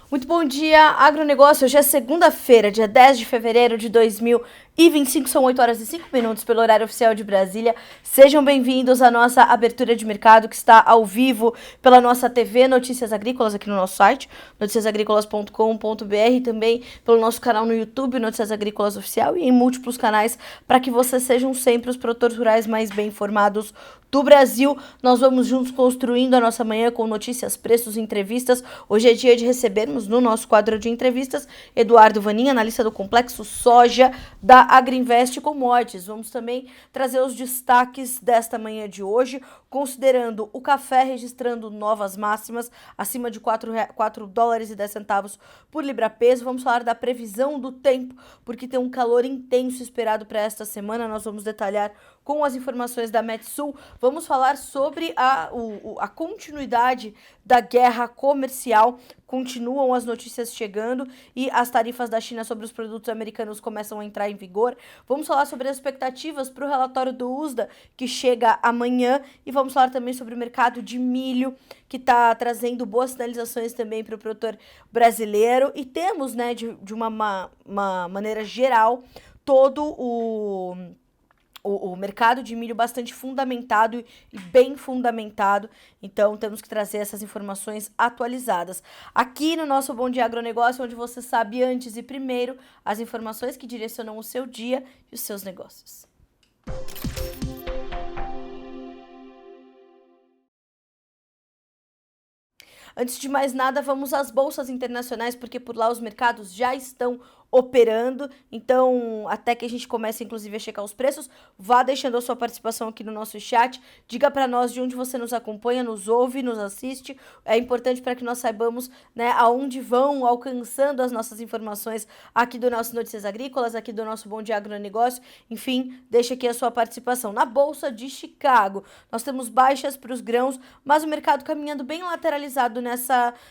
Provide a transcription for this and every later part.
Muito bom dia, agronegócio. Hoje é segunda-feira, dia 10 de fevereiro de 2025, são 8 horas e 5 minutos pelo horário oficial de Brasília. Sejam bem-vindos à nossa abertura de mercado que está ao vivo pela nossa TV Notícias Agrícolas aqui no nosso site, noticiasagricolas.com.br, e também pelo nosso canal no YouTube, Notícias Agrícolas Oficial, e em múltiplos canais para que vocês sejam sempre os produtores rurais mais bem informados do Brasil. Nós vamos juntos construindo a nossa manhã com notícias, preços e entrevistas. Hoje é dia de recebermos no nosso quadro de entrevistas Eduardo Vanin, analista do complexo soja da Agrinvest Commodities. Vamos também trazer os destaques desta manhã de hoje, considerando o café registrando novas máximas acima de 4 dólares e 10 centavos por libra-peso. Vamos falar da previsão do tempo, porque tem um calor intenso esperado para esta semana. Nós vamos detalhar com as informações da Metsul. Vamos falar sobre a continuidade da guerra comercial. Continuam as notícias chegando e as tarifas da China sobre os produtos americanos começam a entrar em vigor. Vamos falar sobre as expectativas para o relatório do USDA, que chega amanhã, e vamos falar também sobre o mercado de milho, que está trazendo boas sinalizações também para o produtor brasileiro. E temos, né, de uma maneira geral, todo o mercado de milho bastante fundamentado e bem fundamentado, então temos que trazer essas informações atualizadas aqui no nosso Bom Dia Agronegócio, onde você sabe antes e primeiro as informações que direcionam o seu dia e os seus negócios. Antes de mais nada, vamos às bolsas internacionais, porque por lá os mercados já estão operando. Então, até que a gente comece, inclusive, a checar os preços, vá deixando a sua participação aqui no nosso chat. Diga para nós de onde você nos acompanha, nos ouve, nos assiste. É importante para que nós saibamos, né, aonde vão alcançando as nossas informações aqui do nosso Notícias Agrícolas, aqui do nosso Bom Dia Agronegócio. Enfim, deixa aqui a sua participação. Na Bolsa de Chicago, nós temos baixas para os grãos, mas o mercado caminhando bem lateralizado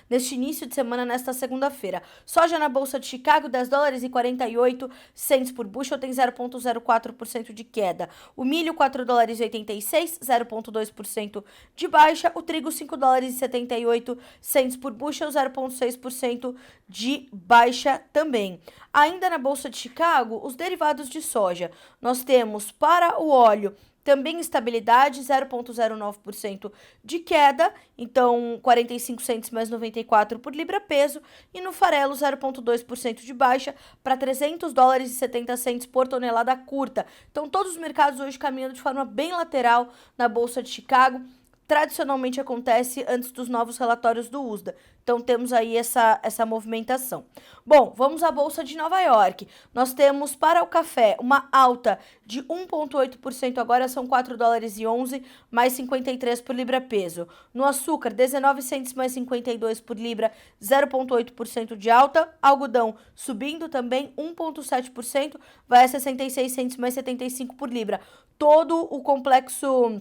neste início de semana, nesta segunda-feira. Soja na Bolsa de Chicago, 10 dólares e 48 cents por bushel, tem 0,04% de queda. O milho, 4 dólares e 86, 0,2% de baixa. O trigo, 5 dólares e 78 cents por bushel, 0,6% de baixa também. Ainda na Bolsa de Chicago, os derivados de soja. Nós temos para o óleo também estabilidade, 0,09% de queda, então 45 centes mais 94 por libra-peso, e no farelo 0,2% de baixa para 300 dólares e 70 centes por tonelada curta. Então todos os mercados hoje caminhando de forma bem lateral na Bolsa de Chicago. Tradicionalmente acontece antes dos novos relatórios do USDA. Então temos aí essa movimentação. Bom, vamos à Bolsa de Nova York. Nós temos para o café uma alta de 1,8%, agora são 4 dólares e 11 mais 53 por libra-peso. No açúcar, 19 centes mais 52 por libra, 0,8% de alta. Algodão subindo também 1,7%, vai a 66 centes mais 75 por libra. Todo o complexo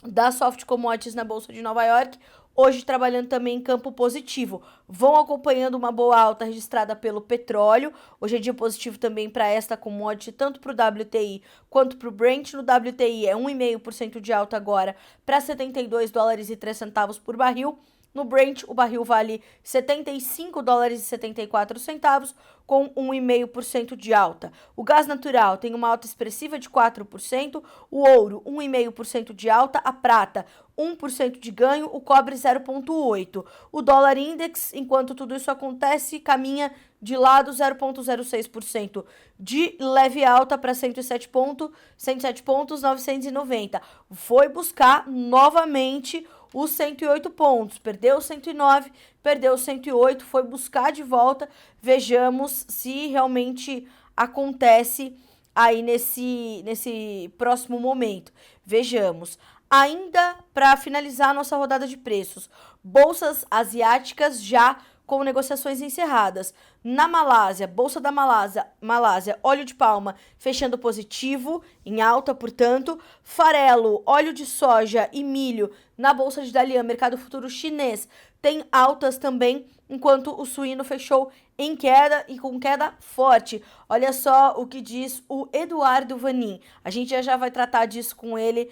da Soft Commodities na Bolsa de Nova York, hoje trabalhando também em campo positivo. Vão acompanhando uma boa alta registrada pelo petróleo. Hoje é dia positivo também para esta commodity, tanto para o WTI quanto para o Brent. No WTI é 1,5% de alta agora para 72 dólares e 3 centavos por barril. No Brent, o barril vale 75 dólares e 74 centavos, com 1,5% de alta. O gás natural tem uma alta expressiva de 4%, o ouro 1,5% de alta, a prata 1% de ganho, o cobre 0,8%. O dólar index, enquanto tudo isso acontece, caminha de lado 0,06% de leve alta para 107 pontos 990. Foi buscar novamente os 108 pontos, perdeu 109, perdeu 108, foi buscar de volta. Vejamos se realmente acontece aí nesse próximo momento. Vejamos. Ainda para finalizar a nossa rodada de preços, bolsas asiáticas já com negociações encerradas. Na Malásia, Bolsa da Malásia, óleo de palma fechando positivo, em alta, portanto. Farelo, óleo de soja e milho na Bolsa de Dalian, mercado futuro chinês, tem altas também enquanto o suíno fechou em queda e com queda forte. Olha só o que diz o Eduardo Vanin. A gente já vai tratar disso com ele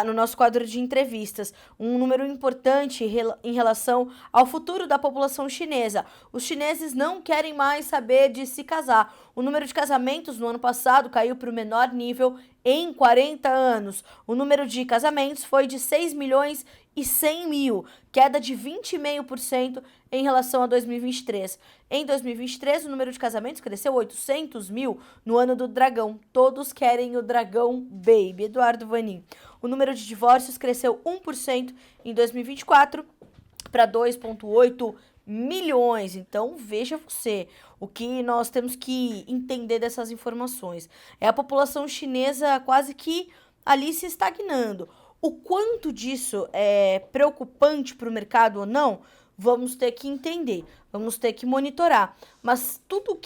no nosso quadro de entrevistas. Um número importante em relação ao futuro da população chinesa. Os chineses não querem mais saber de se casar. O número de casamentos no ano passado caiu para o menor nível em 40 anos. O número de casamentos foi de 6 milhões e 100 mil, queda de 20,5% em relação a 2023. Em 2023, o número de casamentos cresceu 800 mil no ano do dragão. Todos querem o dragão baby. Eduardo Vanin. O número de divórcios cresceu 1% em 2024 para 2,8 milhões. Então, veja você, o que nós temos que entender dessas informações. É a população chinesa quase que ali se estagnando. O quanto disso é preocupante para o mercado ou não, vamos ter que entender, vamos ter que monitorar. Mas todo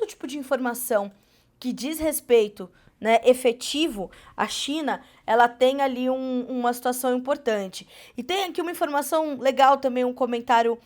tipo de informação que diz respeito, né, efetivo à China, ela tem ali uma situação importante. E tem aqui uma informação legal também, um comentário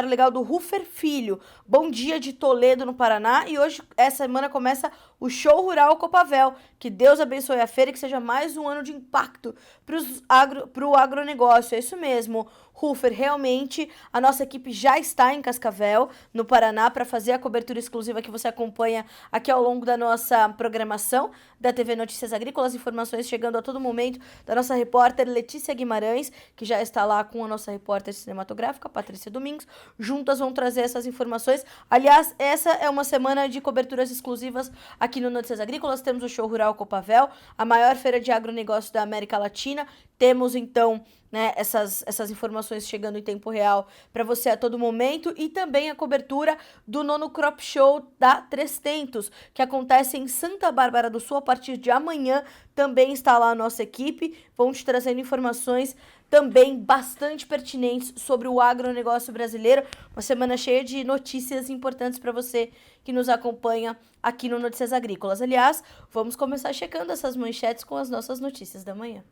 legal do Rufer Filho. Bom dia de Toledo, no Paraná. E hoje, essa semana, começa o Show Rural Copavel. Que Deus abençoe a feira e que seja mais um ano de impacto para o agronegócio. É isso mesmo, Rufer. Realmente, a nossa equipe já está em Cascavel, no Paraná, para fazer a cobertura exclusiva que você acompanha aqui ao longo da nossa programação da TV Notícias Agrícolas. Informações chegando a todo momento da nossa repórter Letícia Guimarães, que já está lá com a nossa repórter cinematográfica, Patrícia Domingos. Juntas vão trazer essas informações. Aliás, essa é uma semana de coberturas exclusivas aqui no Notícias Agrícolas. Temos o Show Rural Copavel, a maior feira de agronegócio da América Latina. Temos, então, né, essas informações chegando em tempo real para você a todo momento, e também a cobertura do 9º Crop Show da 300, que acontece em Santa Bárbara do Sul a partir de amanhã. Também está lá a nossa equipe, vão te trazendo informações também bastante pertinentes sobre o agronegócio brasileiro. Uma semana cheia de notícias importantes para você que nos acompanha aqui no Notícias Agrícolas. Aliás, vamos começar checando essas manchetes com as nossas notícias da manhã.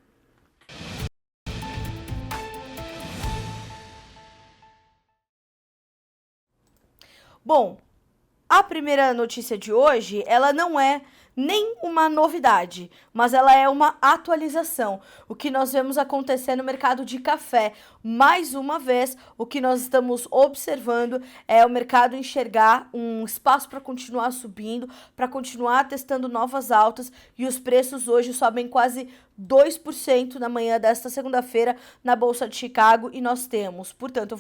Bom, a primeira notícia de hoje, ela não é nem uma novidade, mas ela é uma atualização. O que nós vemos acontecer no mercado de café. Mais uma vez, o que nós estamos observando é o mercado enxergar um espaço para continuar subindo, para continuar testando novas altas, e os preços hoje sobem quase 2% na manhã desta segunda-feira na Bolsa de Chicago, e nós temos, portanto,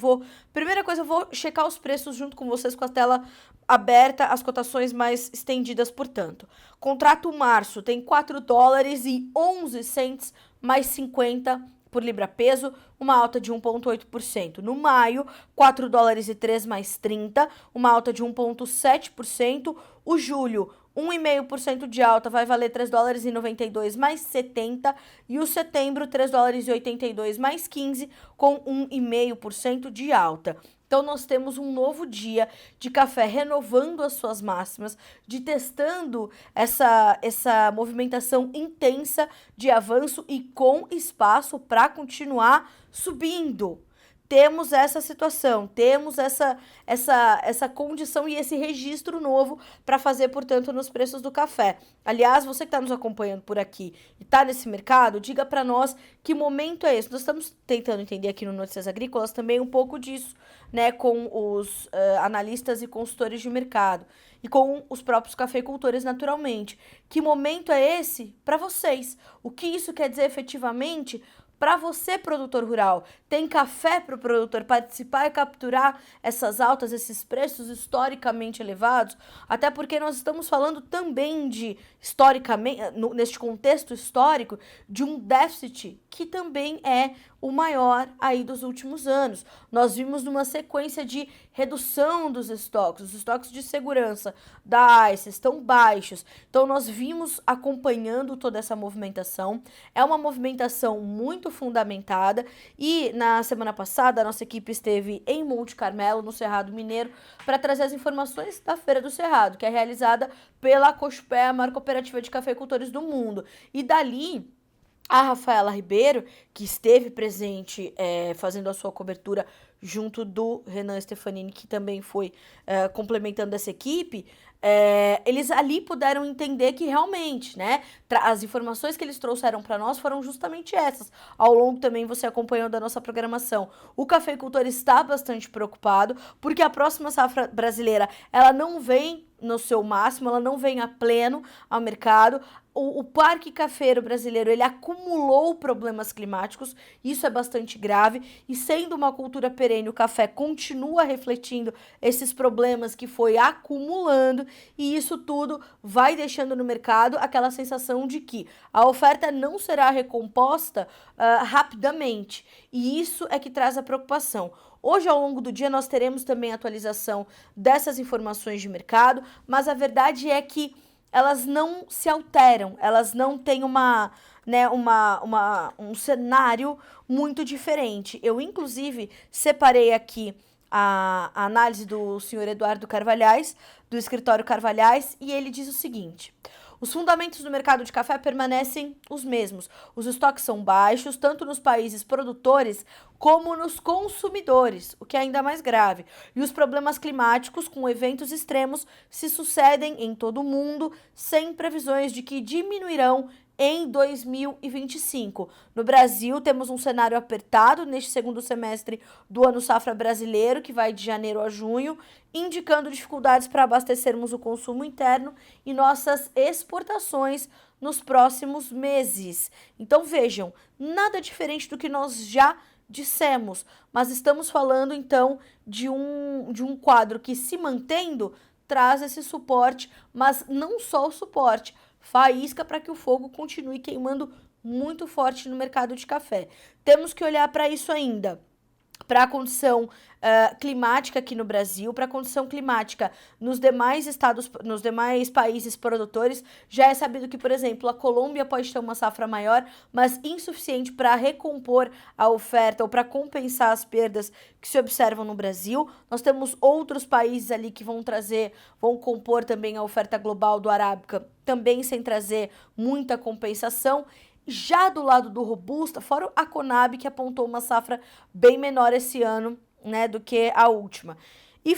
primeira coisa, eu vou checar os preços junto com vocês com a tela aberta, as cotações mais estendidas, portanto. Contrato março tem 4 dólares e 11 cents mais 50 por libra peso, uma alta de 1,8%. No maio, 4 dólares e 3 mais 30, uma alta de 1,7%. O julho, 1,5% de alta, vai valer 3 dólares e 92 mais 70. E o setembro, 3 dólares e 82 mais 15, com 1,5% de alta. Então, nós temos um novo dia de café renovando as suas máximas, de testando essa movimentação intensa de avanço e com espaço para continuar subindo. Temos essa situação, temos essa condição e esse registro novo para fazer, portanto, nos preços do café. Aliás, você que está nos acompanhando por aqui e está nesse mercado, diga para nós que momento é esse. Nós estamos tentando entender aqui no Notícias Agrícolas também um pouco disso, né, com os analistas e consultores de mercado e com os próprios cafeicultores, naturalmente. Que momento é esse para vocês? O que isso quer dizer efetivamente para você, produtor rural? Tem café para o produtor participar e capturar essas altas, esses preços historicamente elevados? Até porque nós estamos falando também de, historicamente, neste contexto histórico, de um déficit que também é o maior aí dos últimos anos. Nós vimos numa sequência de redução dos estoques, os estoques de segurança da ICE estão baixos. Então, nós vimos acompanhando toda essa movimentação. É uma movimentação muito fundamentada, e na semana passada a nossa equipe esteve em Monte Carmelo, no Cerrado Mineiro, para trazer as informações da Feira do Cerrado, que é realizada pela Cochupé, a maior cooperativa de cafeicultores do mundo. E dali A Rafaela Ribeiro, que esteve presente fazendo a sua cobertura junto do Renan Stefanini, que também foi complementando essa equipe, eles ali puderam entender que realmente, né, as informações que eles trouxeram para nós foram justamente essas. Ao longo também você acompanhou da nossa programação. O cafeicultor está bastante preocupado, porque a próxima safra brasileira, ela não vem no seu máximo, ela não vem a pleno ao mercado. O parque cafeiro brasileiro, ele acumulou problemas climáticos, isso é bastante grave, e sendo uma cultura perene, o café continua refletindo esses problemas que foi acumulando, e isso tudo vai deixando no mercado aquela sensação de que a oferta não será recomposta rapidamente, e isso é que traz a preocupação. Hoje, ao longo do dia, nós teremos também atualização dessas informações de mercado, mas a verdade é que elas não se alteram, elas não têm um cenário muito diferente. Eu, inclusive, separei aqui a análise do senhor Eduardo Carvalhais, do escritório Carvalhais, e ele diz o seguinte: os fundamentos do mercado de café permanecem os mesmos. Os estoques são baixos, tanto nos países produtores como nos consumidores, o que é ainda mais grave. E os problemas climáticos, com eventos extremos, se sucedem em todo o mundo, sem previsões de que diminuirão em 2025. No Brasil, temos um cenário apertado neste segundo semestre do ano safra brasileiro, que vai de janeiro a junho, indicando dificuldades para abastecermos o consumo interno e nossas exportações nos próximos meses. Então, vejam, nada diferente do que nós já dissemos, mas estamos falando, então, de um quadro que, se mantendo, traz esse suporte, mas não só o suporte, faísca para que o fogo continue queimando muito forte no mercado de café. Temos que olhar para isso ainda, para a condição climática aqui no Brasil, para a condição climática nos demais estados, nos demais países produtores. Já é sabido que, por exemplo, a Colômbia pode ter uma safra maior, mas insuficiente para recompor a oferta ou para compensar as perdas que se observam no Brasil. Nós temos outros países ali que vão compor também a oferta global do Arábica, também sem trazer muita compensação. Já do lado do Robusta, fora a Conab, que apontou uma safra bem menor esse ano, né, do que a última. E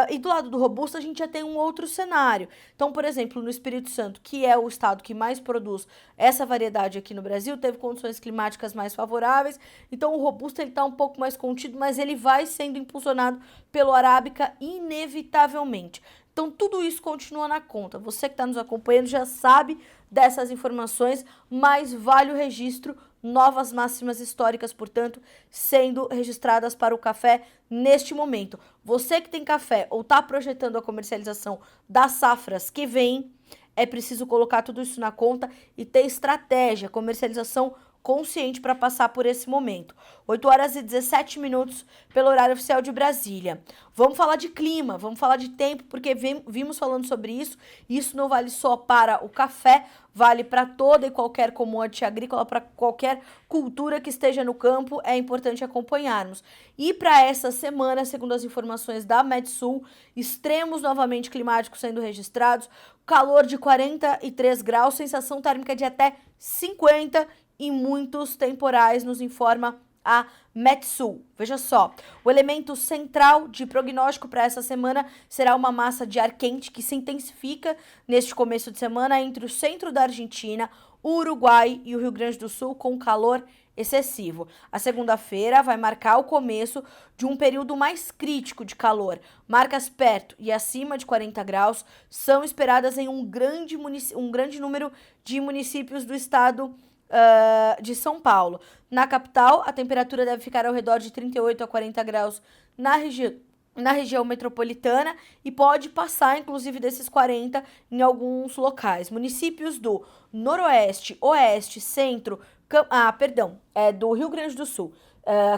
e do lado do Robusta, a gente já tem um outro cenário. Então, por exemplo, no Espírito Santo, que é o estado que mais produz essa variedade aqui no Brasil, teve condições climáticas mais favoráveis. Então, o Robusta está um pouco mais contido, mas ele vai sendo impulsionado pelo Arábica inevitavelmente. Então, tudo isso continua na conta. Você que está nos acompanhando já sabe dessas informações, mas vale o registro, novas máximas históricas, portanto, sendo registradas para o café neste momento. Você que tem café ou está projetando a comercialização das safras que vem, é preciso colocar tudo isso na conta e ter estratégia, comercialização consciente para passar por esse momento. 8h17 pelo horário oficial de Brasília. Vamos falar de clima, vamos falar de tempo, porque vimos falando sobre isso. Isso não vale só para o café, vale para toda e qualquer commodity agrícola, para qualquer cultura que esteja no campo, é importante acompanharmos. E para essa semana, segundo as informações da Metsul, extremos novamente climáticos sendo registrados, calor de 43 graus, sensação térmica de até 50 e muitos temporais, nos informa a Metsul. Veja só, o elemento central de prognóstico para essa semana será uma massa de ar quente que se intensifica neste começo de semana entre o centro da Argentina, o Uruguai e o Rio Grande do Sul, com calor excessivo. A segunda-feira vai marcar o começo de um período mais crítico de calor. Marcas perto e acima de 40 graus são esperadas em um grande número de municípios do estado de São Paulo. Na capital, a temperatura deve ficar ao redor de 38 a 40 graus na região metropolitana e pode passar, inclusive, desses 40 em alguns locais. Municípios do Noroeste, Oeste, Centro, do Rio Grande do Sul,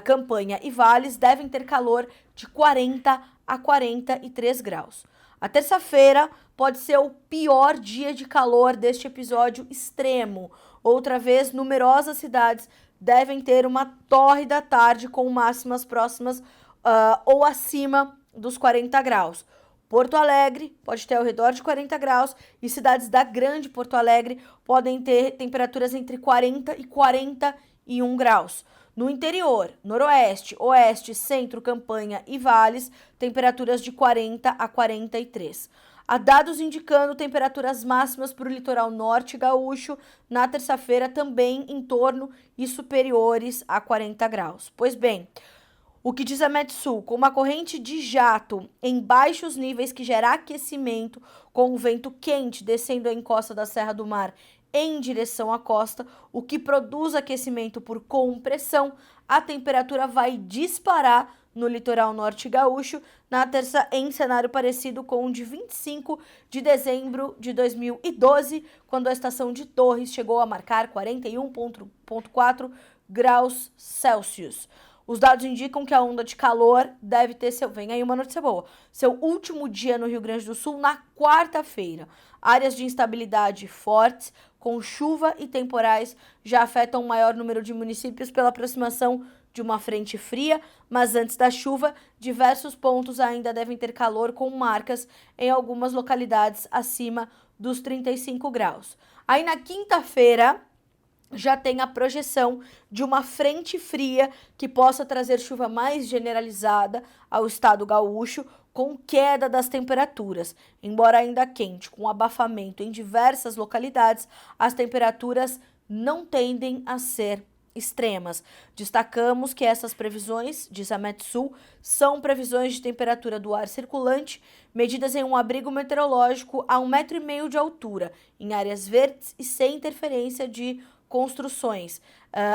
Campanha e Vales devem ter calor de 40 a 43 graus. A terça-feira pode ser o pior dia de calor deste episódio extremo. Outra vez, numerosas cidades devem ter uma tórrida tarde com máximas próximas ou acima dos 40 graus. Porto Alegre pode ter ao redor de 40 graus e cidades da Grande Porto Alegre podem ter temperaturas entre 40 e 41 graus. No interior, noroeste, oeste, centro, campanha e vales, temperaturas de 40 a 43. Há dados indicando temperaturas máximas para o litoral norte gaúcho na terça-feira também em torno e superiores a 40 graus. Pois bem, o que diz a Metsul, com uma corrente de jato em baixos níveis que gera aquecimento, com o vento quente descendo a encosta da Serra do Mar em direção à costa, o que produz aquecimento por compressão, a temperatura vai disparar no litoral norte gaúcho na terça em cenário parecido com o de 25 de dezembro de 2012, quando a estação de Torres chegou a marcar 41,4 graus Celsius. Os dados indicam que a onda de calor deve ter vem aí uma notícia boa, seu último dia no Rio Grande do Sul na quarta-feira. Áreas de instabilidade fortes, com chuva e temporais, já afetam o maior número de municípios pela aproximação de uma frente fria, mas antes da chuva, diversos pontos ainda devem ter calor com marcas em algumas localidades acima dos 35 graus. Aí na quinta-feira, já tem a projeção de uma frente fria que possa trazer chuva mais generalizada ao estado gaúcho, com queda das temperaturas. Embora ainda quente, com abafamento em diversas localidades, as temperaturas não tendem a ser extremas. Destacamos que essas previsões, diz a Metsul, são previsões de temperatura do ar circulante, medidas em um abrigo meteorológico a 1,5 metro de altura, em áreas verdes e sem interferência de construções,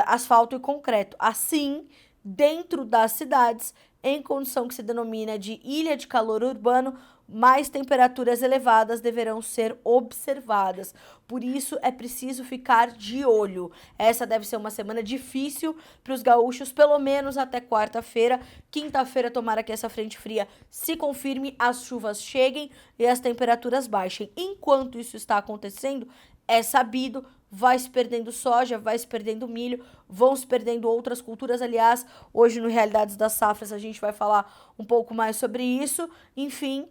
asfalto e concreto. Assim, dentro das cidades, em condição que se denomina de ilha de calor urbano, mais temperaturas elevadas deverão ser observadas. Por isso, é preciso ficar de olho. Essa deve ser uma semana difícil para os gaúchos, pelo menos até quarta-feira. Quinta-feira, tomara que essa frente fria se confirme, as chuvas cheguem e as temperaturas baixem. Enquanto isso está acontecendo, é sabido, vai se perdendo soja, vai se perdendo milho, vão se perdendo outras culturas. Aliás, hoje no Realidades das Safras a gente vai falar um pouco mais sobre isso. Enfim,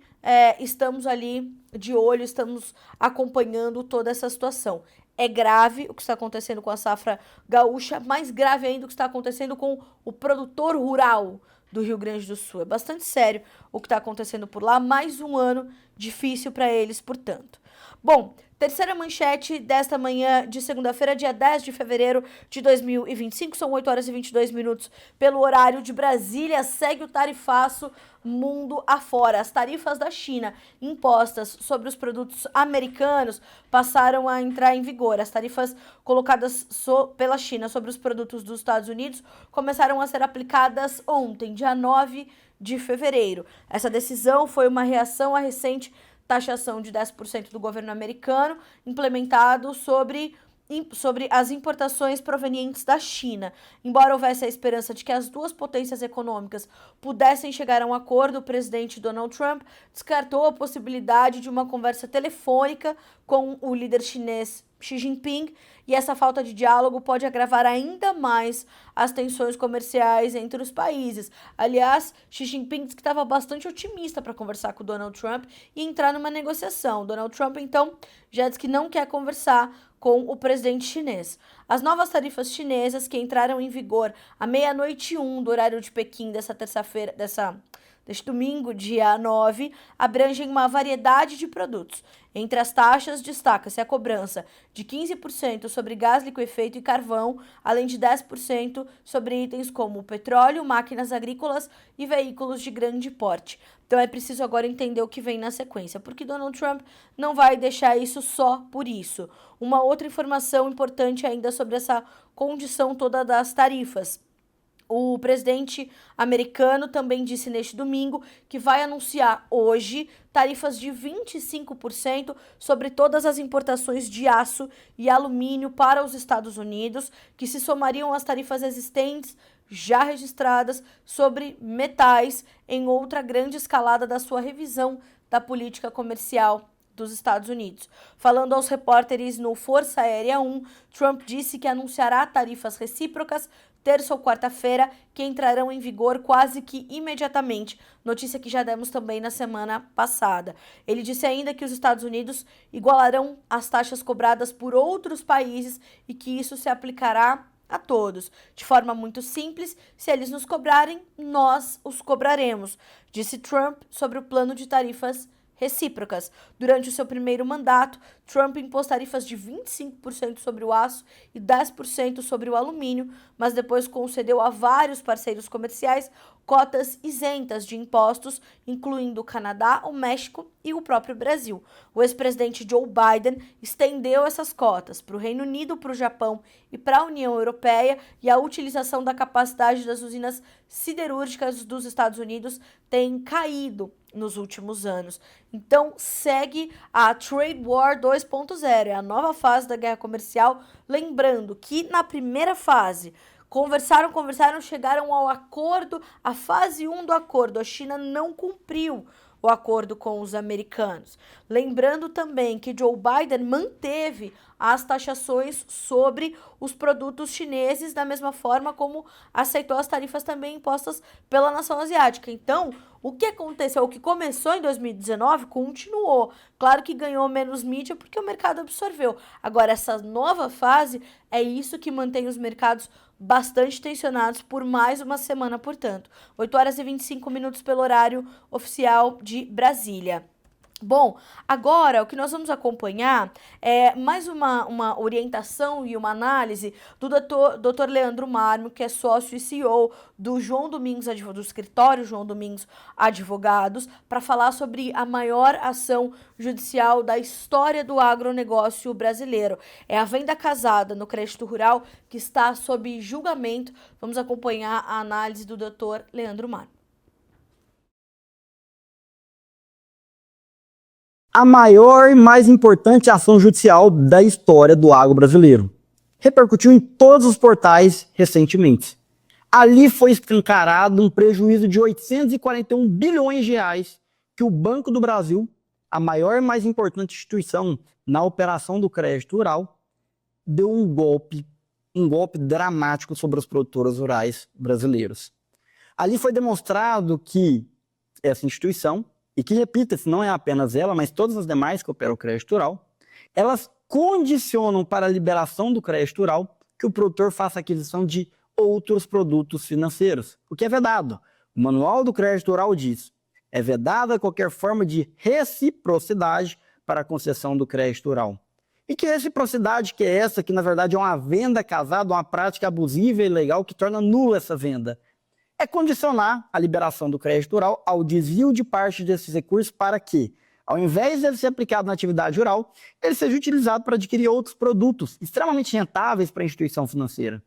estamos ali de olho, estamos acompanhando toda essa situação. É grave o que está acontecendo com a safra gaúcha, mais grave ainda o que está acontecendo com o produtor rural do Rio Grande do Sul. É bastante sério o que está acontecendo por lá, mais um ano difícil para eles, portanto. Bom, terceira manchete desta manhã de segunda-feira, dia 10 de fevereiro de 2025, são 8 horas e 22 minutos pelo horário de Brasília. Segue o tarifaço mundo afora. As tarifas da China impostas sobre os produtos americanos passaram a entrar em vigor. As tarifas colocadas pela China sobre os produtos dos Estados Unidos começaram a ser aplicadas ontem, dia 9 de fevereiro. Essa decisão foi uma reação à recente taxação de 10% do governo americano, implementado sobre as importações provenientes da China. Embora houvesse a esperança de que as duas potências econômicas pudessem chegar a um acordo, o presidente Donald Trump descartou a possibilidade de uma conversa telefônica com o líder chinês Xi Jinping, e essa falta de diálogo pode agravar ainda mais as tensões comerciais entre os países. Aliás, Xi Jinping disse que estava bastante otimista para conversar com o Donald Trump e entrar numa negociação. Donald Trump, então, já disse que não quer conversar com o presidente chinês. As novas tarifas chinesas, que entraram em vigor à 00:01 do horário de Pequim desta terça-feira, deste domingo, dia 9, abrangem uma variedade de produtos. Entre as taxas, destaca-se a cobrança de 15% sobre gás liquefeito e carvão, além de 10% sobre itens como petróleo, máquinas agrícolas e veículos de grande porte. Então é preciso agora entender o que vem na sequência, porque Donald Trump não vai deixar isso só por isso. Uma outra informação importante ainda sobre essa condição toda das tarifas. O presidente americano também disse neste domingo que vai anunciar hoje tarifas de 25% sobre todas as importações de aço e alumínio para os Estados Unidos, que se somariam às tarifas existentes já registradas sobre metais em outra grande escalada da sua revisão da política comercial dos Estados Unidos. Falando aos repórteres no Força Aérea 1, Trump disse que anunciará tarifas recíprocas terça ou quarta-feira, que entrarão em vigor quase que imediatamente, notícia que já demos também na semana passada. Ele disse ainda que os Estados Unidos igualarão as taxas cobradas por outros países e que isso se aplicará a todos. De forma muito simples, se eles nos cobrarem, nós os cobraremos, disse Trump sobre o plano de tarifas recíprocas. Durante o seu primeiro mandato, Trump impôs tarifas de 25% sobre o aço e 10% sobre o alumínio, mas depois concedeu a vários parceiros comerciais cotas isentas de impostos, incluindo o Canadá, o México e o próprio Brasil. O ex-presidente Joe Biden estendeu essas cotas para o Reino Unido, para o Japão e para a União Europeia, e a utilização da capacidade das usinas siderúrgicas dos Estados Unidos tem caído nos últimos anos. Então, segue a Trade War 2.0, é a nova fase da guerra comercial. Lembrando que na primeira fase, conversaram, chegaram ao acordo, a fase 1 do acordo, a China não cumpriu o acordo com os americanos. Lembrando também que Joe Biden manteve as taxações sobre os produtos chineses, da mesma forma como aceitou as tarifas também impostas pela nação asiática. Então, o que aconteceu, o que começou em 2019, continuou. Claro que ganhou menos mídia porque o mercado absorveu. Agora, essa nova fase é isso que mantém os mercados bastante tensionados por mais uma semana, portanto. 8 horas e 25 minutos pelo horário oficial de Brasília. Bom, agora o que nós vamos acompanhar é mais uma orientação e uma análise do Dr. Leandro Marmo, que é sócio e CEO do João Domingos, do escritório João Domingos Advogados, para falar sobre a maior ação judicial da história do agronegócio brasileiro. É a venda casada no crédito rural que está sob julgamento. Vamos acompanhar a análise do Dr. Leandro Marmo. A maior e mais importante ação judicial da história do agro brasileiro. Repercutiu em todos os portais recentemente. Ali foi escancarado um prejuízo de 841 bilhões de reais que o Banco do Brasil, a maior e mais importante instituição na operação do crédito rural, deu um golpe dramático sobre os produtores rurais brasileiros. Ali foi demonstrado que essa instituição, e que, repita-se, não é apenas ela, mas todas as demais que operam o crédito rural, elas condicionam para a liberação do crédito rural que o produtor faça aquisição de outros produtos financeiros, o que é vedado. O Manual do Crédito Rural diz: é vedada qualquer forma de reciprocidade para a concessão do crédito rural. E que reciprocidade que é essa, que na verdade é uma venda casada, uma prática abusiva e ilegal que torna nula essa venda? É condicionar a liberação do crédito rural ao desvio de parte desses recursos para que, ao invés de ele ser aplicado na atividade rural, ele seja utilizado para adquirir outros produtos extremamente rentáveis para a instituição financeira.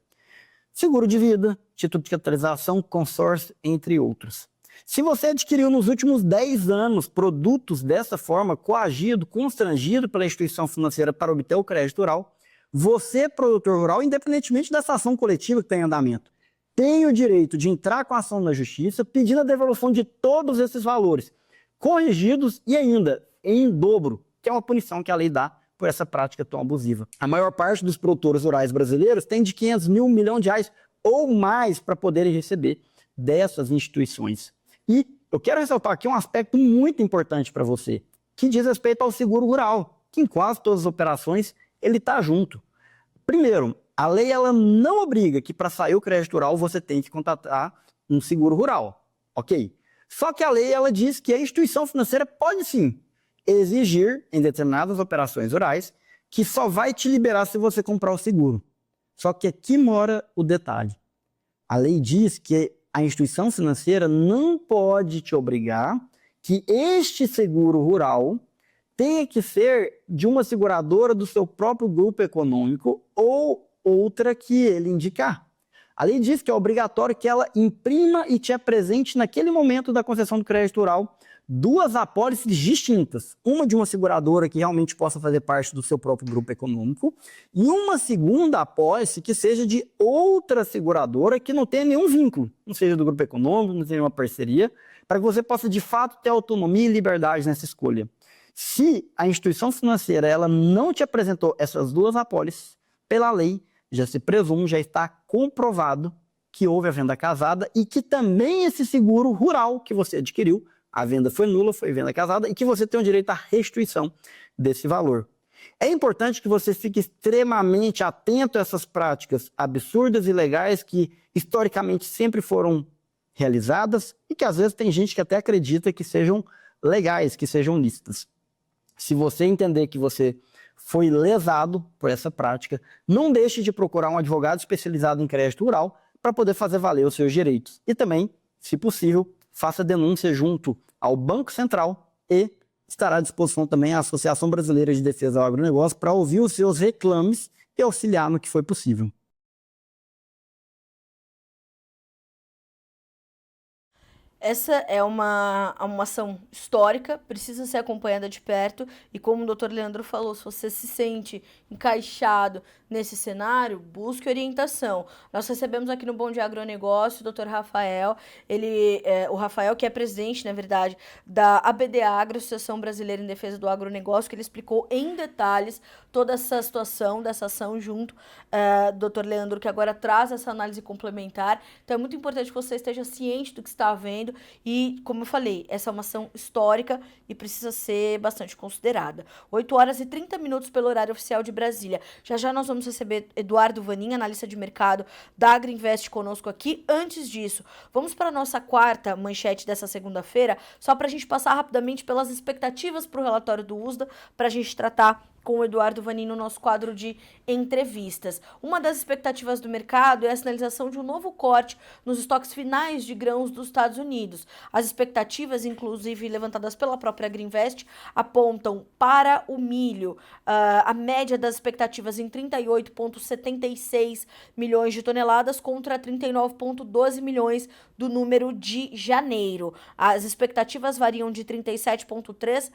Seguro de vida, título de capitalização, consórcio, entre outros. Se você adquiriu nos últimos 10 anos produtos dessa forma, coagido, constrangido pela instituição financeira para obter o crédito rural, você, produtor rural, independentemente dessa ação coletiva que está em andamento, tem o direito de entrar com a ação na justiça pedindo a devolução de todos esses valores, corrigidos e ainda em dobro, que é uma punição que a lei dá por essa prática tão abusiva. A maior parte dos produtores rurais brasileiros tem de 500 mil, 1 milhão de reais ou mais para poderem receber dessas instituições. E eu quero ressaltar aqui um aspecto muito importante para você, que diz respeito ao seguro rural, que em quase todas as operações ele está junto. Primeiro, a lei ela não obriga que para sair o crédito rural você tem que contratar um seguro rural, ok? Só que a lei ela diz que a instituição financeira pode sim exigir em determinadas operações rurais que só vai te liberar se você comprar o seguro. Só que aqui mora o detalhe. A lei diz que a instituição financeira não pode te obrigar que este seguro rural tenha que ser de uma seguradora do seu próprio grupo econômico ou outra que ele indicar. A lei diz que é obrigatório que ela imprima e te apresente naquele momento da concessão do crédito rural 2 apólices distintas. Uma de uma seguradora que realmente possa fazer parte do seu próprio grupo econômico e uma segunda apólice que seja de outra seguradora que não tenha nenhum vínculo, não seja do grupo econômico, não seja uma parceria, para que você possa de fato ter autonomia e liberdade nessa escolha. Se a instituição financeira ela não te apresentou essas 2 apólices, pela lei, já se presume, já está comprovado que houve a venda casada e que também esse seguro rural que você adquiriu, a venda foi nula, foi venda casada, e que você tem o direito à restituição desse valor. É importante que você fique extremamente atento a essas práticas absurdas e ilegais que historicamente sempre foram realizadas e que às vezes tem gente que até acredita que sejam legais, que sejam lícitas. Se você entender que você foi lesado por essa prática, não deixe de procurar um advogado especializado em crédito rural para poder fazer valer os seus direitos. E também, se possível, faça denúncia junto ao Banco Central e estará à disposição também a Associação Brasileira de Defesa ao Agronegócio para ouvir os seus reclames e auxiliar no que for possível. Essa é uma ação histórica, precisa ser acompanhada de perto, e como o doutor Leandro falou, se você se sente encaixado nesse cenário, busque orientação. Nós recebemos aqui no Bom Dia Agronegócio o doutor Rafael, o Rafael que é presidente, na verdade, da ABD Agro, Associação Brasileira em Defesa do Agronegócio, que ele explicou em detalhes toda essa situação dessa ação junto do doutor Leandro, que agora traz essa análise complementar. Então é muito importante que você esteja ciente do que está havendo e, como eu falei, essa é uma ação histórica e precisa ser bastante considerada. 8 horas e 30 minutos pelo horário oficial de Brasília. Já já nós vamos receber Eduardo Vanin, analista de mercado da Agrinvest, conosco aqui. Antes disso, vamos para a nossa quarta manchete dessa segunda-feira, só para a gente passar rapidamente pelas expectativas para o relatório do USDA, para a gente tratar com o Eduardo Vanin no nosso quadro de entrevistas. Uma das expectativas do mercado é a sinalização de um novo corte nos estoques finais de grãos dos Estados Unidos. As expectativas, inclusive levantadas pela própria Agrinvest, apontam para o milho a média das expectativas em 38,76 milhões de toneladas contra 39,12 milhões do número de janeiro. As expectativas variam de 37,3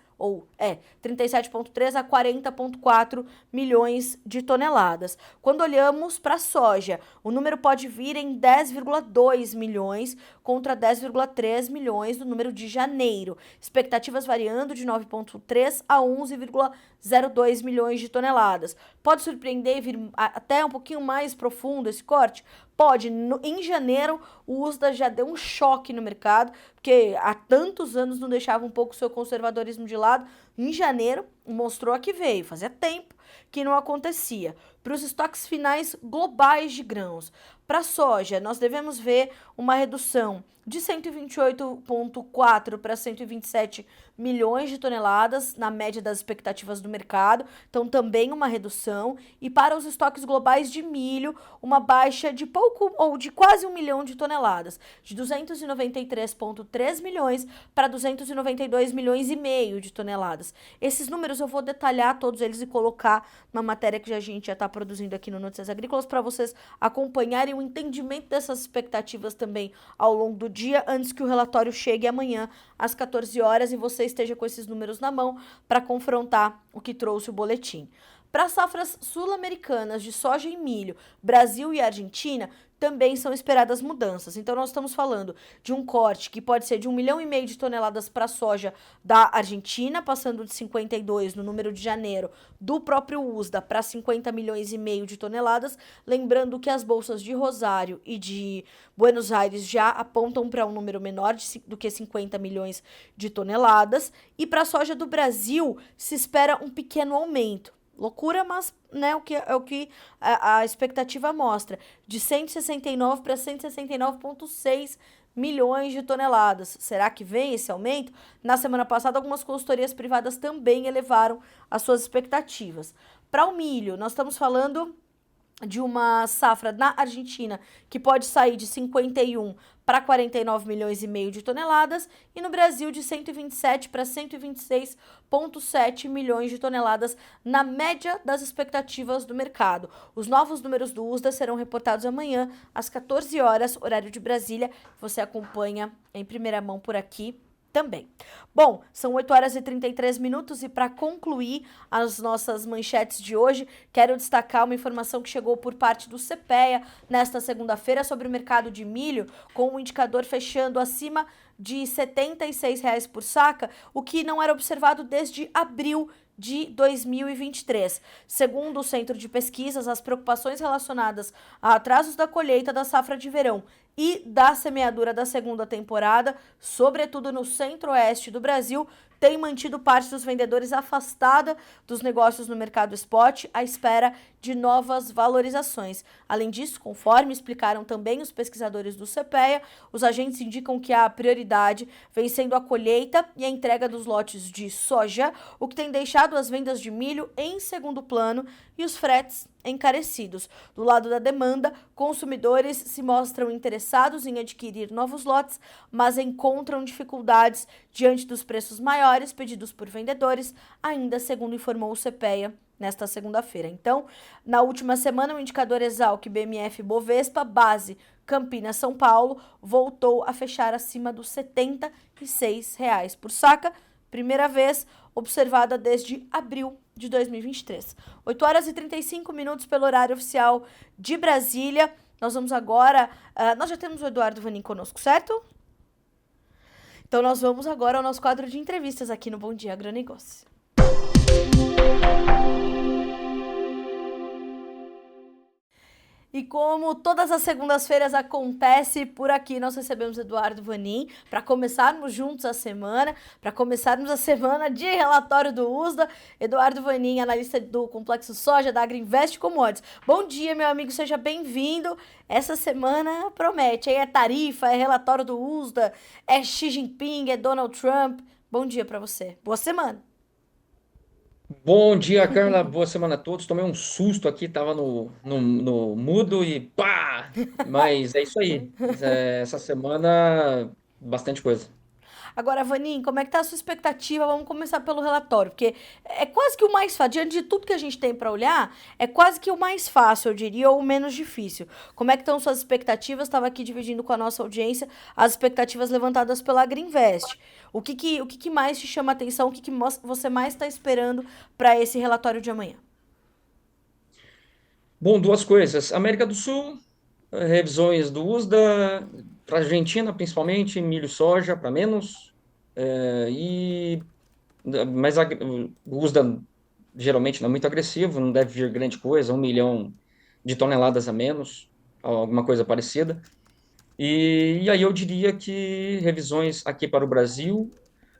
a 40,4 milhões de toneladas. Quando olhamos para a soja, o número pode vir em 10,2 milhões contra 10,3 milhões do número de janeiro. Expectativas variando de 9,3 a 11,02 milhões de toneladas. Pode surpreender e vir até um pouquinho mais profundo esse corte? Pode. Em janeiro, o USDA já deu um choque no mercado, porque há tantos anos não deixava um pouco o seu conservadorismo de lado. Em janeiro, mostrou a que veio. Fazia tempo que não acontecia. Para os estoques finais globais de grãos, para a soja, nós devemos ver uma redução de 128,4 para 127 milhões de toneladas, na média das expectativas do mercado. Então, também uma redução. E para os estoques globais de milho, uma baixa de pouco ou de quase 1 milhão de toneladas, de 293,3 milhões para 292 milhões e meio de toneladas. Esses números eu vou detalhar todos eles e colocar na matéria que a gente já está produzindo aqui no Notícias Agrícolas para vocês acompanharem o entendimento dessas expectativas também ao longo do dia, antes que o relatório chegue amanhã às 14 horas e você esteja com esses números na mão para confrontar o que trouxe o boletim. Para as safras sul-americanas de soja e milho, Brasil e Argentina, também são esperadas mudanças. Então, nós estamos falando de um corte que pode ser de 1,5 milhão de toneladas para a soja da Argentina, passando de 52 no número de janeiro do próprio USDA para 50,5 milhões de toneladas. Lembrando que as bolsas de Rosário e de Buenos Aires já apontam para um número menor do que 50 milhões de toneladas. E para a soja do Brasil, se espera um pequeno aumento. Loucura, mas né, é o que a expectativa mostra, de 169 para 169,6 milhões de toneladas. Será que vem esse aumento? Na semana passada, algumas consultorias privadas também elevaram as suas expectativas. Para o milho, nós estamos falando de uma safra na Argentina que pode sair de 51 para 49,5 milhões de toneladas e no Brasil de 127 para 126,7 milhões de toneladas na média das expectativas do mercado. Os novos números do USDA serão reportados amanhã às 14 horas, horário de Brasília. Você acompanha em primeira mão por aqui também. Bom, são 8 horas e 33 minutos e para concluir as nossas manchetes de hoje, quero destacar uma informação que chegou por parte do CPEA nesta segunda-feira sobre o mercado de milho, com o indicador fechando acima de R$ 76 por saca, o que não era observado desde abril de 2023. Segundo o Centro de Pesquisas, as preocupações relacionadas a atrasos da colheita da safra de verão e da semeadura da segunda temporada, sobretudo no centro-oeste do Brasil, tem mantido parte dos vendedores afastada dos negócios no mercado spot à espera de novas valorizações. Além disso, conforme explicaram também os pesquisadores do CPEA, os agentes indicam que a prioridade vem sendo a colheita e a entrega dos lotes de soja, o que tem deixado as vendas de milho em segundo plano e os fretes encarecidos. Do lado da demanda, consumidores se mostram interessados em adquirir novos lotes, mas encontram dificuldades diante dos preços maiores pedidos por vendedores, ainda segundo informou o CPEA nesta segunda-feira. Então, na última semana, o indicador Exalc BMF Bovespa, base Campinas, São Paulo, voltou a fechar acima dos R$ 76 por saca, primeira vez observada desde abril de 2023. 8 horas e 35 minutos pelo horário oficial de Brasília. Nós vamos agora... nós já temos o Eduardo Vanin conosco, certo? Então nós vamos agora ao nosso quadro de entrevistas aqui no Bom Dia Agronegócio. E como todas as segundas-feiras acontece por aqui, nós recebemos Eduardo Vanin para começarmos juntos a semana, de relatório do USDA. Eduardo Vanin, analista do Complexo Soja da Agrinvest Commodities. Bom dia, meu amigo, seja bem-vindo. Essa semana promete, aí é tarifa, é relatório do USDA, é Xi Jinping, é Donald Trump. Bom dia para você. Boa semana. Bom dia, Carla. Boa semana a todos. Tomei um susto aqui, tava no mudo e pá! Mas é isso aí. Essa semana, bastante coisa. Agora, Vanin, como é que tá a sua expectativa? Vamos começar pelo relatório, porque é quase que o mais fácil, diante de tudo que a gente tem para olhar, é quase que o mais fácil, eu diria, ou o menos difícil. Como é que estão suas expectativas? Estava aqui dividindo com a nossa audiência as expectativas levantadas pela Agrinvest. O que mais te chama a atenção? O que você mais está esperando para esse relatório de amanhã? Bom, duas coisas. América do Sul, revisões do USDA, para Argentina principalmente, milho e soja para menos. Mas o USDA geralmente não é muito agressivo, não deve vir grande coisa, 1 milhão de toneladas a menos, alguma coisa parecida. E aí eu diria que revisões aqui para o Brasil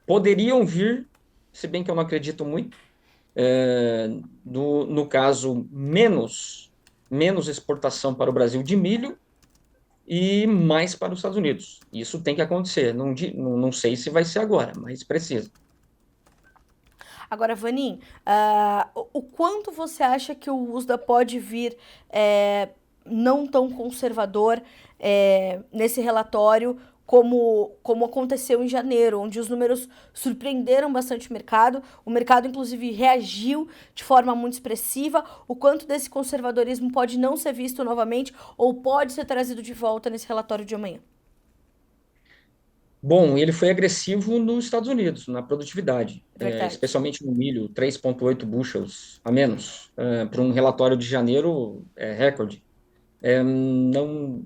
poderiam vir, se bem que eu não acredito muito, no caso, menos exportação para o Brasil de milho e mais para os Estados Unidos. Isso tem que acontecer. Não sei se vai ser agora, mas precisa. Agora, Vanin, o quanto você acha que o USDA pode vir não tão conservador nesse relatório como aconteceu em janeiro, onde os números surpreenderam bastante o mercado inclusive reagiu de forma muito expressiva, o quanto desse conservadorismo pode não ser visto novamente ou pode ser trazido de volta nesse relatório de amanhã? Bom, ele foi agressivo nos Estados Unidos, na produtividade, Verdade. especialmente no milho, 3,8 bushels a menos, para um relatório de janeiro recorde.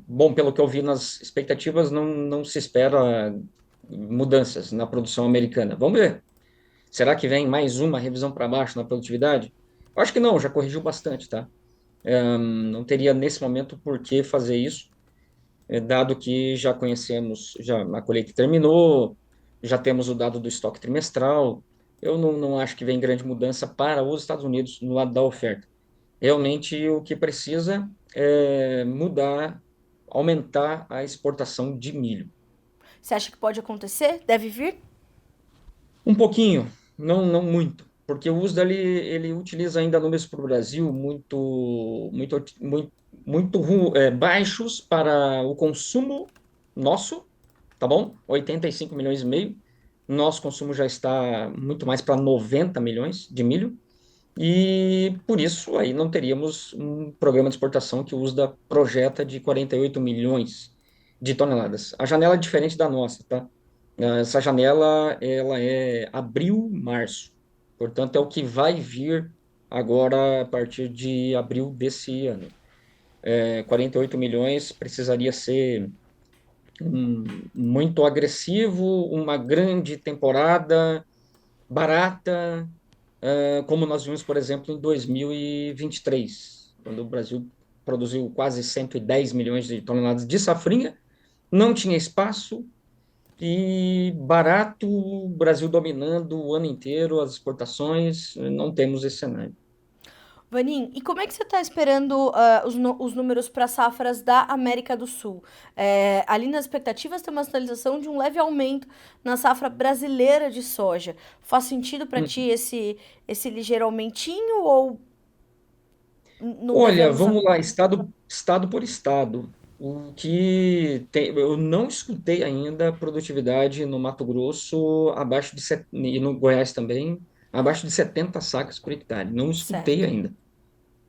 Bom, pelo que eu vi nas expectativas, não se espera mudanças na produção americana. Vamos ver. Será que vem mais uma revisão para baixo na produtividade? Eu acho que não, já corrigiu bastante, tá? Não teria nesse momento por que fazer isso, dado que já conhecemos, já a colheita terminou, já temos o dado do estoque trimestral. Eu não acho que vem grande mudança para os Estados Unidos no lado da oferta. Realmente o que precisa é mudar, aumentar a exportação de milho. Você acha que pode acontecer? Deve vir? Um pouquinho, não muito, porque o USDA ele utiliza ainda números para o Brasil muito baixos para o consumo nosso, tá bom? 85 milhões e meio. Nosso consumo já está muito mais para 90 milhões de milho. E por isso aí não teríamos um programa de exportação que o USDA projeta de 48 milhões de toneladas. A janela é diferente da nossa, tá? Essa janela ela é abril, março. Portanto, é o que vai vir agora a partir de abril desse ano. 48 milhões precisaria ser muito agressivo, uma grande temporada, barata, como nós vimos, por exemplo, em 2023, quando o Brasil produziu quase 110 milhões de toneladas de safrinha, não tinha espaço e barato, o Brasil dominando o ano inteiro as exportações, não temos esse cenário. Vanin, e como é que você está esperando os números para safras da América do Sul? Ali nas expectativas tem uma sinalização de um leve aumento na safra brasileira de soja. Faz sentido para ti esse ligeiro aumentinho ou não Olha, devemos... vamos lá, estado por estado. O que tem, eu não escutei ainda a produtividade no Mato Grosso e no Goiás também, abaixo de 70 sacas por hectare. Não escutei Certo, ainda.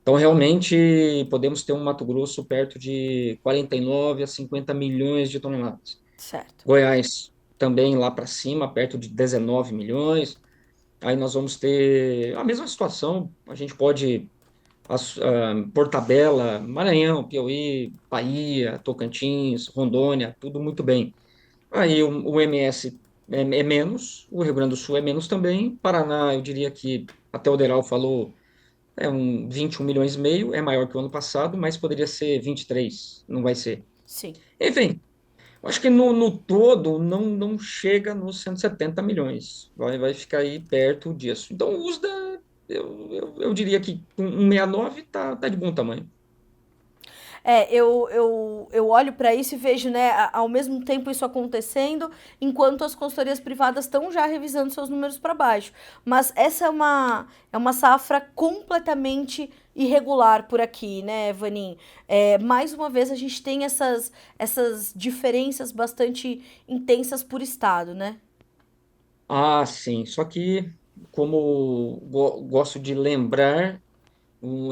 Então, realmente, podemos ter um Mato Grosso perto de 49 a 50 milhões de toneladas. certo. Goiás também lá para cima, perto de 19 milhões. Aí nós vamos ter a mesma situação. A gente pode por tabela, Maranhão, Piauí, Bahia, Tocantins, Rondônia, tudo muito bem. Aí o MS é menos, o Rio Grande do Sul é menos também. Paraná, eu diria que até o Deral falou, é 21 milhões e meio, é maior que o ano passado, mas poderia ser 23, não vai ser. Sim. Enfim, eu acho que no todo não chega nos 170 milhões. Vai ficar aí perto disso. Então, o USDA, eu diria que um 69 tá de bom tamanho. Eu olho para isso e vejo, né, ao mesmo tempo isso acontecendo, enquanto as consultorias privadas estão já revisando seus números para baixo. Mas essa é uma safra completamente irregular por aqui, né, Vanin? Mais uma vez a gente tem essas diferenças bastante intensas por estado, né? Ah, sim. Só que, como gosto de lembrar,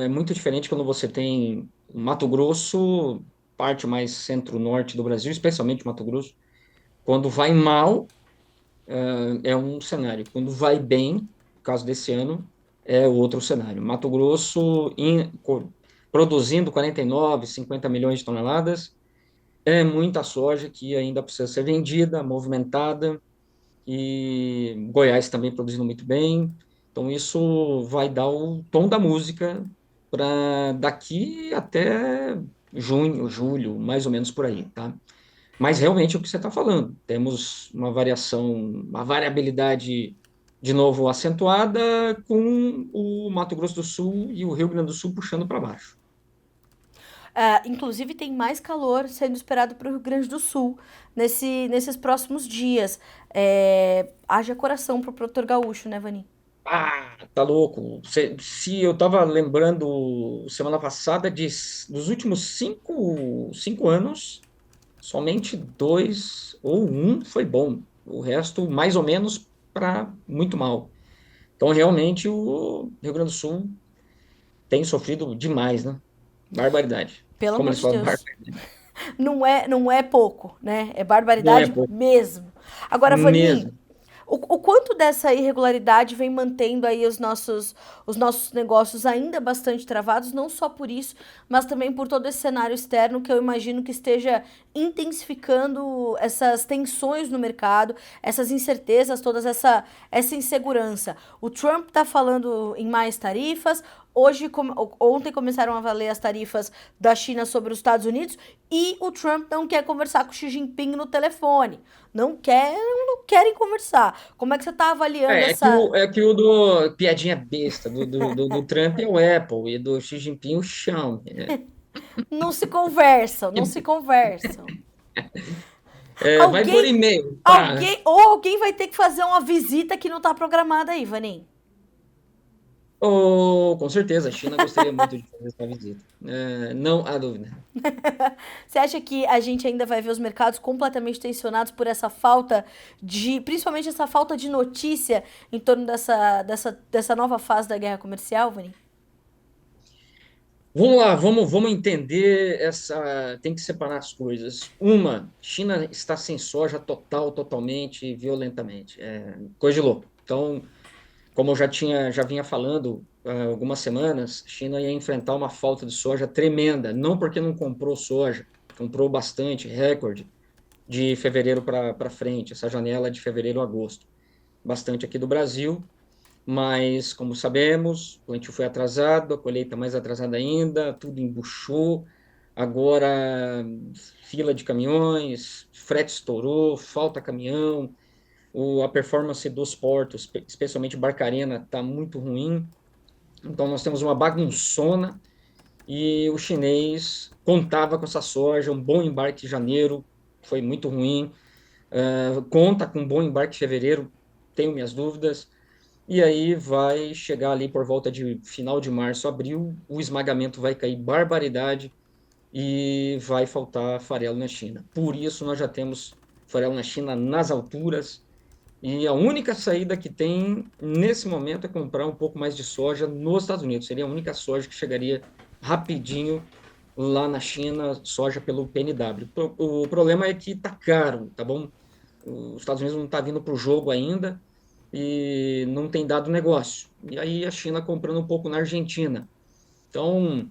é muito diferente quando você tem o Mato Grosso, parte mais centro-norte do Brasil, especialmente Mato Grosso. Quando vai mal, é um cenário. Quando vai bem, no caso desse ano, é outro cenário. Mato Grosso produzindo 49, 50 milhões de toneladas, é muita soja que ainda precisa ser vendida, movimentada, e Goiás também produzindo muito bem. Então, isso vai dar o tom da música para daqui até junho, julho, mais ou menos por aí, tá? Mas realmente é o que você está falando. Temos uma variação, uma variabilidade de novo acentuada com o Mato Grosso do Sul e o Rio Grande do Sul puxando para baixo. Inclusive, tem mais calor sendo esperado para o Rio Grande do Sul nesses próximos dias. Haja coração para o produtor gaúcho, né, Vani? Ah, tá louco. Se eu tava lembrando semana passada dos últimos cinco anos, somente dois ou um foi bom. O resto, mais ou menos, para muito mal. Então, realmente, o Rio Grande do Sul tem sofrido demais, né? Barbaridade. Pelo Como amor eles de falam, Deus. barbaridade. Não é pouco, né? É Não é barbaridade pouco mesmo. Agora, Vanin, mesmo. o quanto dessa irregularidade vem mantendo aí os nossos negócios ainda bastante travados, não só por isso, mas também por todo esse cenário externo que eu imagino que esteja intensificando essas tensões no mercado, essas incertezas, essa insegurança. O Trump está falando em mais tarifas. Ontem começaram a valer as tarifas da China sobre os Estados Unidos e o Trump não quer conversar com o Xi Jinping no telefone. Não querem conversar. Como é que você está avaliando essa... É que o do piadinha besta do Trump é o Apple e do Xi Jinping o Xiaomi, né? Não se conversam, não se conversam. Vai por Alguém, e-mail, pá, né? alguém vai ter que fazer uma visita que não está programada aí, Vanim. Oh, com certeza, a China gostaria muito de fazer essa visita. Não há dúvida. Você acha que a gente ainda vai ver os mercados completamente tensionados por essa falta principalmente essa falta de notícia em torno dessa nova fase da guerra comercial, Vani? Vamos lá, vamos entender essa. Tem que separar as coisas. China está sem soja totalmente, violentamente. É coisa de louco. Então, como eu já vinha falando há algumas semanas, a China ia enfrentar uma falta de soja tremenda. Não porque não comprou soja, comprou bastante, recorde, de fevereiro para frente, essa janela de fevereiro a agosto. Bastante aqui do Brasil. mas, como sabemos, o plantio foi atrasado, a colheita mais atrasada ainda, tudo embuchou, agora fila de caminhões, frete estourou, falta caminhão, a performance dos portos, especialmente Barcarena, está muito ruim, então nós temos uma bagunçona, e o chinês contava com essa soja, um bom embarque em janeiro, foi muito ruim, conta com um bom embarque em fevereiro, tenho minhas dúvidas, e aí vai chegar ali por volta de final de março, abril, o esmagamento vai cair barbaridade e vai faltar farelo na China. Por isso nós já temos farelo na China nas alturas, e a única saída que tem nesse momento é comprar um pouco mais de soja nos Estados Unidos. Seria a única soja que chegaria rapidinho lá na China, soja pelo PNW. O problema é que tá caro, tá bom? Os Estados Unidos não está vindo para o jogo ainda e não tem dado negócio. E aí a China comprando um pouco na Argentina. Então,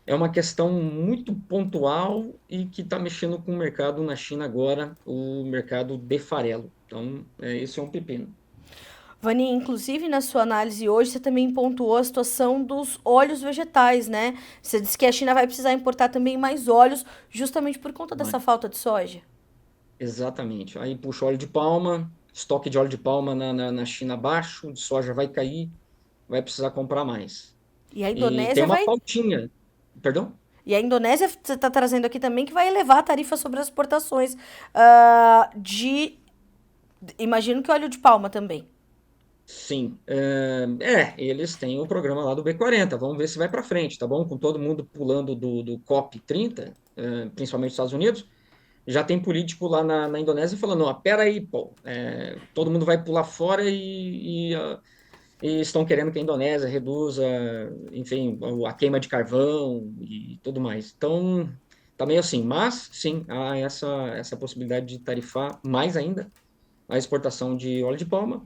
é uma questão muito pontual e que está mexendo com o mercado na China agora, o mercado de farelo. Então, esse é um pepino. Vani, inclusive na sua análise hoje, você também pontuou a situação dos óleos vegetais, né? Você disse que a China vai precisar importar também mais óleos, justamente por conta dessa falta de soja. Exatamente. Aí puxa óleo de palma, estoque de óleo de palma na China baixo, de soja vai cair, vai precisar comprar mais. E a E tem Indonésia uma vai. pautinha, perdão? E a Indonésia, você está trazendo aqui também, que vai elevar a tarifa sobre as exportações de. Imagino que óleo de palma também. Sim, eles têm o programa lá do B40, vamos ver se vai para frente, tá bom? Com todo mundo pulando do COP30, principalmente os Estados Unidos, já tem político lá na Indonésia falando, ó, peraí, pô, todo mundo vai pular fora e estão querendo que a Indonésia reduza, enfim, a queima de carvão e tudo mais. Então, tá meio assim, mas sim, há essa possibilidade de tarifar mais ainda a exportação de óleo de palma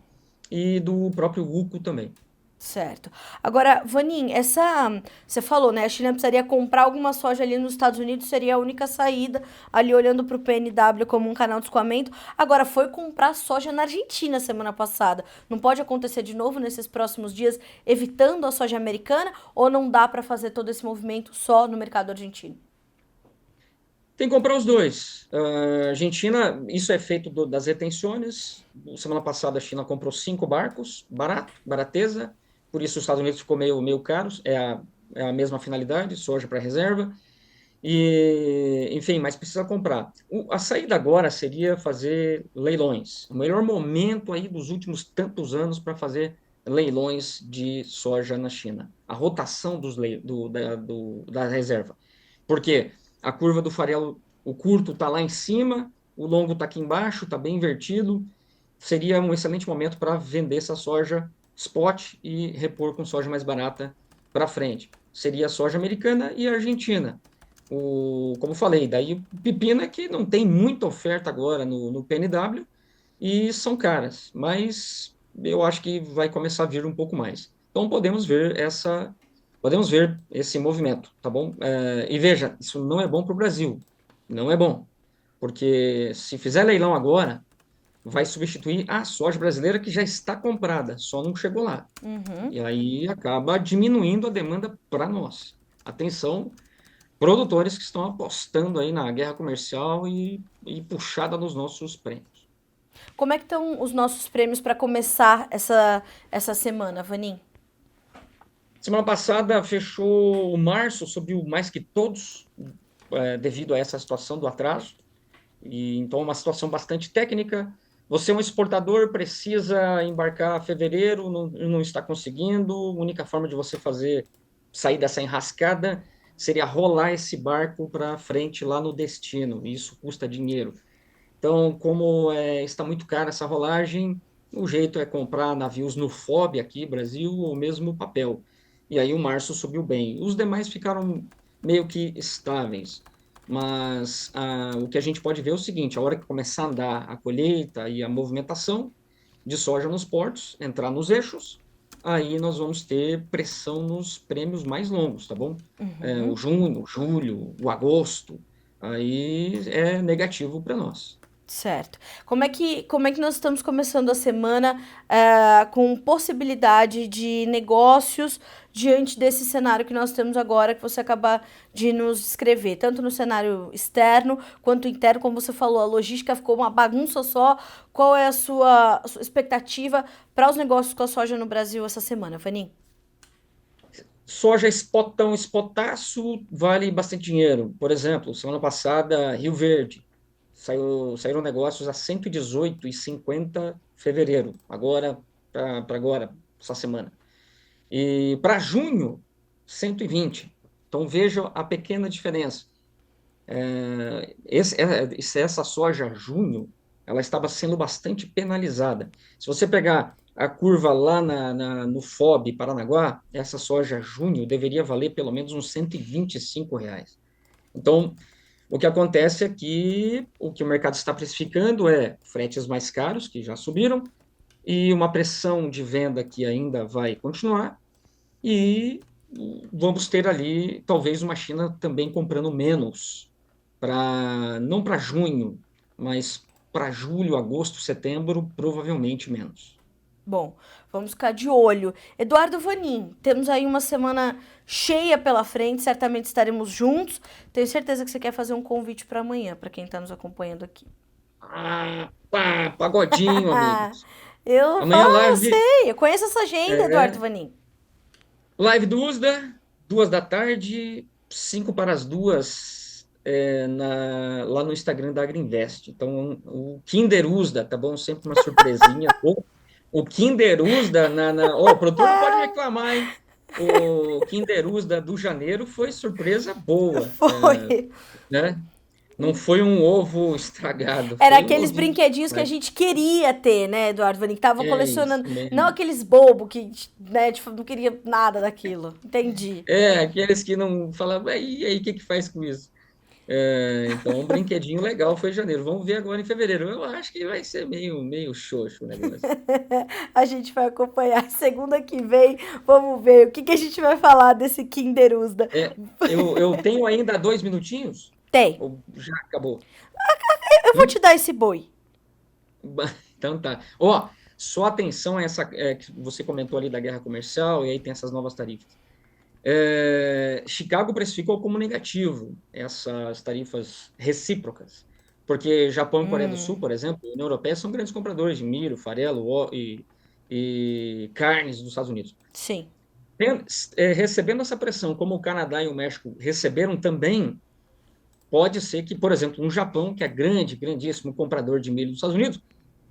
e do próprio Uco também. Certo. Agora, Vanin, você falou, né? A China precisaria comprar alguma soja ali nos Estados Unidos, seria a única saída, ali olhando para o PNW como um canal de escoamento. Agora, foi comprar soja na Argentina semana passada. Não pode acontecer de novo nesses próximos dias, evitando a soja americana, ou não dá para fazer todo esse movimento só no mercado argentino? Tem que comprar os dois. Argentina, isso é feito das retenções. Semana passada a China comprou 5 barcos, barato, barateza. Por isso os Estados Unidos ficou meio caros. É a mesma finalidade, soja para reserva. E, enfim, mas precisa comprar. A saída agora seria fazer leilões. O melhor momento aí dos últimos tantos anos para fazer leilões de soja na China. A rotação da reserva. Por quê? A curva do farelo, o curto está lá em cima, o longo está aqui embaixo, está bem invertido. Seria um excelente momento para vender essa soja spot e repor com soja mais barata para frente. Seria a soja americana e a argentina. Como falei, daí o pepino é que não tem muita oferta agora no PNW e são caras, mas eu acho que vai começar a vir um pouco mais. Então podemos ver esse movimento, tá bom? E veja, isso não é bom para o Brasil, não é bom, porque se fizer leilão agora, vai substituir a soja brasileira que já está comprada, só não chegou lá. E aí acaba diminuindo a demanda para nós. Atenção, produtores que estão apostando aí na guerra comercial e puxada nos nossos prêmios. Como é que estão os nossos prêmios para começar essa semana, Vanin? Semana passada fechou o março, subiu mais que todos, devido a essa situação do atraso. E então, uma situação bastante técnica. Você é um exportador, precisa embarcar em fevereiro, não está conseguindo. A única forma de você sair dessa enrascada seria rolar esse barco para frente lá no destino. E isso custa dinheiro. Então, como está muito cara essa rolagem, o jeito é comprar navios no FOB aqui, Brasil, ou mesmo papel. E aí o março subiu bem. Os demais ficaram meio que estáveis. Mas o que a gente pode ver é o seguinte: a hora que começar a andar a colheita e a movimentação de soja nos portos, entrar nos eixos, aí nós vamos ter pressão nos prêmios mais longos, tá bom? O junho, o julho, o agosto, aí é negativo para nós. Certo. Como é que nós estamos começando a semana com possibilidade de negócios diante desse cenário que nós temos agora, que você acaba de nos descrever, tanto no cenário externo quanto interno, como você falou, a logística ficou uma bagunça só. Qual é a sua expectativa para os negócios com a soja no Brasil essa semana, Vanin? Soja spotão, spotaço, vale bastante dinheiro. Por exemplo, semana passada, Rio Verde, saíram negócios a 118,50 fevereiro, agora, para agora, essa semana. E para junho, 120. Então veja a pequena diferença. Essa soja junho, ela estava sendo bastante penalizada. Se você pegar a curva lá no FOB Paranaguá, essa soja junho deveria valer pelo menos uns R$ 125. Então, o que acontece é que o que o mercado está precificando é fretes mais caros, que já subiram, e uma pressão de venda que ainda vai continuar, e vamos ter ali talvez uma China também comprando menos, não para junho, mas para julho, agosto, setembro, provavelmente menos. Bom, vamos ficar de olho. Eduardo Vanin, temos aí uma semana cheia pela frente, certamente estaremos juntos. Tenho certeza que você quer fazer um convite para amanhã, para quem está nos acompanhando aqui. Pagodinho, amigos. Amanhã Eu live, sei, eu conheço essa agenda, Eduardo Vanin. live do USDA, 2 da tarde, 5 para as 2, lá no Instagram da Agriinvest. Então, o Kinder USDA, tá bom? Sempre uma surpresinha. O Kinder USDA, o produtor não pode reclamar, hein? O Kinder USDA do janeiro foi surpresa boa, Foi. né? Não foi um ovo estragado, Era foi um aqueles ovinho. brinquedinhos que a Mas gente queria ter, né, Eduardo Vanin? Que tava é isso colecionando. Não mesmo. aqueles bobo que, né, tipo, não queria nada daquilo. Entendi. Aqueles que não falavam, e aí, o que que faz com isso? Então, um brinquedinho legal foi em janeiro. Vamos ver agora em fevereiro. Eu acho que vai ser meio xoxo o negócio. A gente vai acompanhar segunda que vem. Vamos ver o que a gente vai falar desse Kinder Usda. Eu tenho ainda 2 minutinhos? Tem. Ou já acabou? Eu vou Hum? te dar esse boi. Então tá. Só atenção a essa que você comentou ali da guerra comercial, e aí tem essas novas tarifas. Chicago precificou como negativo essas tarifas recíprocas, porque Japão e Coreia do Sul, por exemplo, a União Europeia são grandes compradores de milho, farelo e carnes dos Estados Unidos. Sim. Recebendo essa pressão, como o Canadá e o México receberam também, pode ser que, por exemplo, um Japão, que é grandíssimo comprador de milho dos Estados Unidos,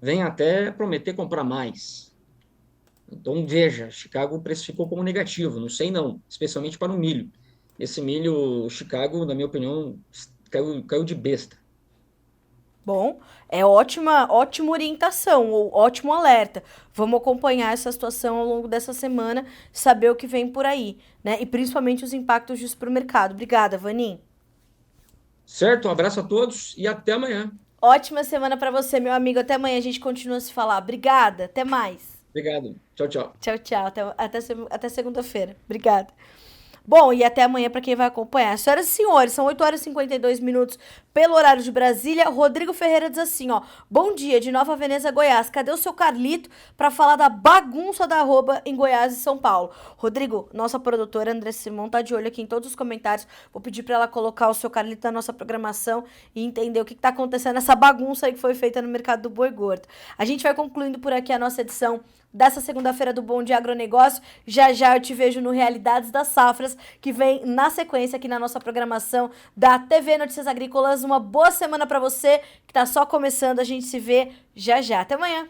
venha até prometer comprar mais. Então, veja, Chicago precificou como negativo, não sei não, especialmente para o milho. Esse milho, Chicago, na minha opinião, caiu de besta. Bom, é ótima orientação, ou ótimo alerta. Vamos acompanhar essa situação ao longo dessa semana, saber o que vem por aí, né? E principalmente os impactos disso para o mercado. Obrigada, Vanin. Certo? Um abraço a todos e até amanhã. Ótima semana para você, meu amigo. Até amanhã a gente continua a se falar. Obrigada, até mais. Obrigado. Tchau, tchau. Tchau, tchau. Até segunda-feira. Obrigada. Bom, e até amanhã para quem vai acompanhar. Senhoras e senhores, são 8h52 pelo horário de Brasília. Rodrigo Ferreira diz assim, ó. Bom dia, de Nova Veneza, Goiás. Cadê o seu Carlito para falar da bagunça da arroba em Goiás e São Paulo? Rodrigo, nossa produtora André Simão tá de olho aqui em todos os comentários. Vou pedir para ela colocar o seu Carlito na nossa programação e entender o que tá acontecendo nessa bagunça aí que foi feita no mercado do boi gordo. A gente vai concluindo por aqui a nossa edição dessa segunda-feira do Bom Dia Agronegócio. Já eu te vejo no Realidades das Safras, que vem na sequência aqui na nossa programação da TV Notícias Agrícolas. Uma boa semana para você, que tá só começando. A gente se vê já. Até amanhã.